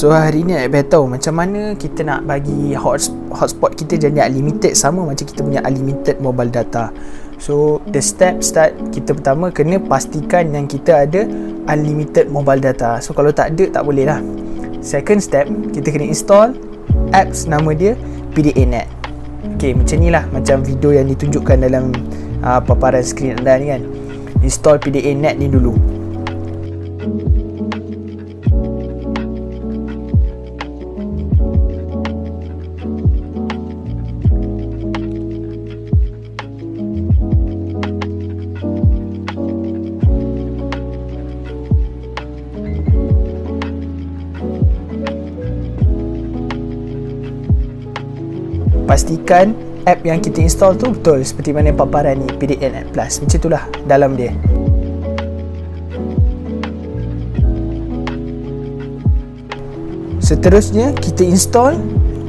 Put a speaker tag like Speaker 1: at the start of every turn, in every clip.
Speaker 1: So hari ni nak beritahu macam mana kita nak bagi hotspot kita jadi unlimited, sama macam kita punya unlimited mobile data. So the start kita pertama kena pastikan yang kita ada unlimited mobile data. So kalau tak ada, tak boleh lah. Second step, kita kena install apps, nama dia Pdanet. Okay, macam ni lah, macam video yang ditunjukkan dalam paparan skrin anda ni kan. Install Pdanet ni dulu. Pastikan app yang kita install tu betul seperti mana paparan ni, Pdanet Plus. Macam itulah dalam dia. Seterusnya kita install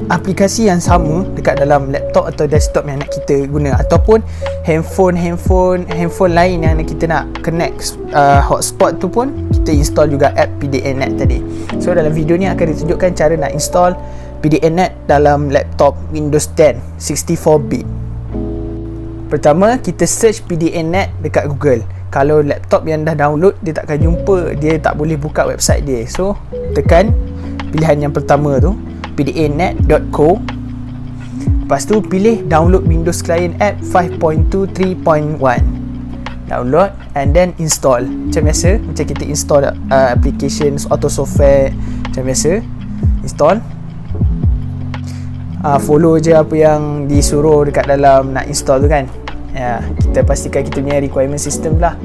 Speaker 1: aplikasi yang sama dekat dalam laptop atau desktop yang nak kita guna, ataupun handphone lain yang kita nak connect hotspot tu pun kita install juga app Pdanet tadi. So dalam video ni akan ditunjukkan cara nak install Pdanet dalam laptop Windows 10 64-bit. Pertama, kita search Pdanet dekat Google. Kalau laptop yang dah download, dia takkan jumpa, dia tak boleh buka website dia. So tekan pilihan yang pertama tu, pdanet.co. Lepas tu pilih download Windows Client App 5.2.3.1. Download and then install. Macam biasa, macam kita install applications atau software macam biasa. Install. Follow je apa yang disuruh dekat dalam nak install tu kan. Ya, kita pastikan kita punya requirement system lah.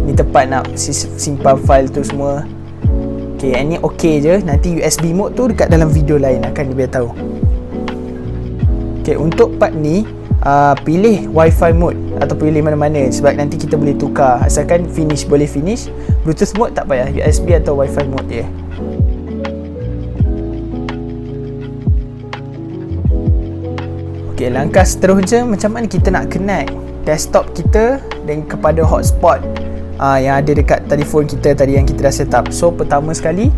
Speaker 1: Ni tepat nak simpan file tu semua. Okay, yang ni okay je. Nanti USB mode tu dekat dalam video lain akan diberitahu. Okay, untuk part ni pilih WiFi mode atau pilih mana-mana, sebab nanti kita boleh tukar. Asalkan finish, boleh finish. Bluetooth mode tak payah, USB atau WiFi mode je. Okay, langkah seterusnya macam mana kita nak connect desktop kita dan kepada hotspot yang ada dekat telefon kita tadi yang kita dah set up. So pertama sekali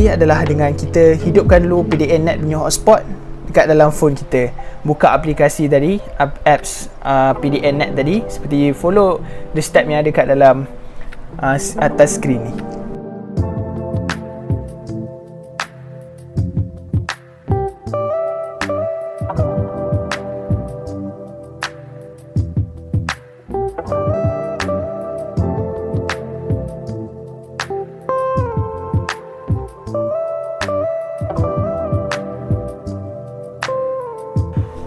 Speaker 1: adalah dengan kita hidupkan dulu Pdanet punya hotspot dekat dalam phone kita. Buka aplikasi tadi, apps Pdanet tadi, seperti follow the step yang ada kat dalam atas skrin ni.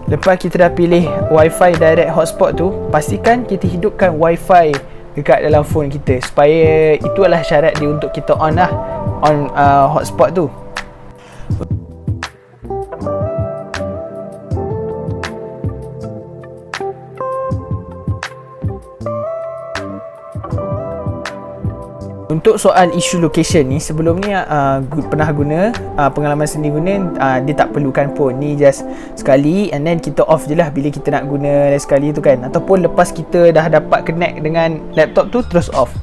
Speaker 1: Lepas kita dah pilih WiFi direct hotspot tu, pastikan kita hidupkan WiFi dekat dalam phone kita, supaya itu adalah syarat dia untuk kita on hotspot tu. Untuk soal isu location ni, sebelum ni pernah guna, pengalaman sendiri guna, dia tak perlukan pun. Ni just sekali and then kita off je lah bila kita nak guna sekali tu kan. Ataupun lepas kita dah dapat connect dengan laptop tu, terus off.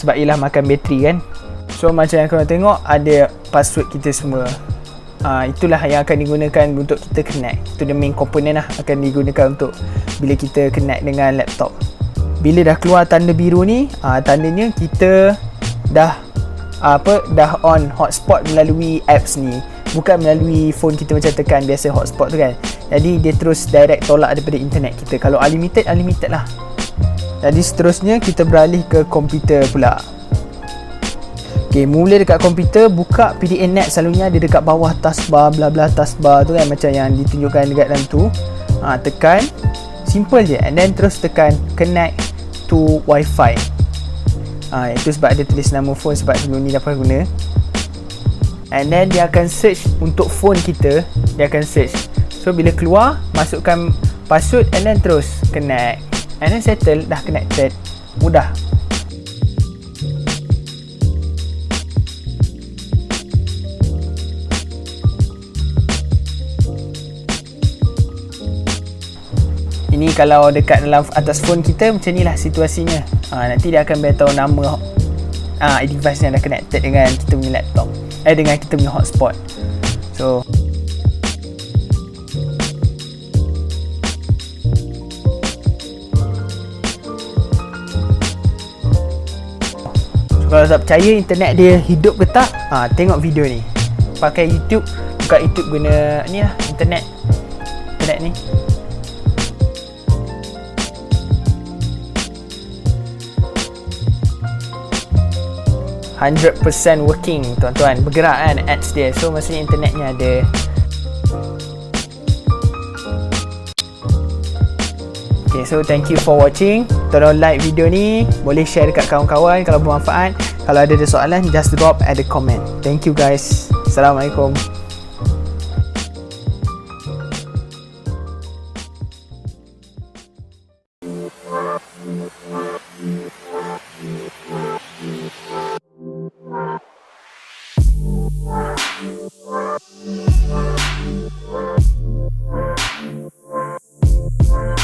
Speaker 1: Sebab ialah makan bateri kan. So macam yang korang tengok, ada password kita semua. Itulah yang akan digunakan untuk kita connect. Itu the main component lah akan digunakan untuk bila kita connect dengan laptop. Bila dah keluar tanda biru ni, tandanya kita dah on hotspot melalui apps ni, bukan melalui phone kita macam tekan biasa hotspot tu kan. Jadi dia terus direct tolak daripada internet kita. Kalau unlimited lah. Jadi seterusnya kita beralih ke komputer pula. Okay, mula dekat komputer, buka Pdanet. Selalunya dia dekat bawah taskbar, bla taskbar tu kan, macam yang ditunjukkan dekat dalam tu. Tekan, simple je, and then terus tekan connect to WiFi. Itu sebab ada tulis nama phone, sebab sebelum ni dah pernah guna. And then dia akan search untuk phone kita. Dia akan search. So bila keluar, masukkan password and then terus connect. And then settle, dah connected. Mudah. Ini kalau dekat dalam atas phone kita, macam ni lah situasinya. Nanti dia akan beritahu nama device yang dah connected dengan kita punya laptop, dengan kita punya hotspot. So kalau tak percaya internet dia hidup ke tak, tengok video ni. Pakai YouTube, buka YouTube guna ni lah, internet ni. %100% working tuan-tuan, bergerak kan ads dia. So maksudnya internetnya ada. Okay, so thank you for watching. Tolong like video ni, boleh share dekat kawan-kawan kalau bermanfaat. Kalau ada soalan, just drop at the comment. Thank you guys. Assalamualaikum.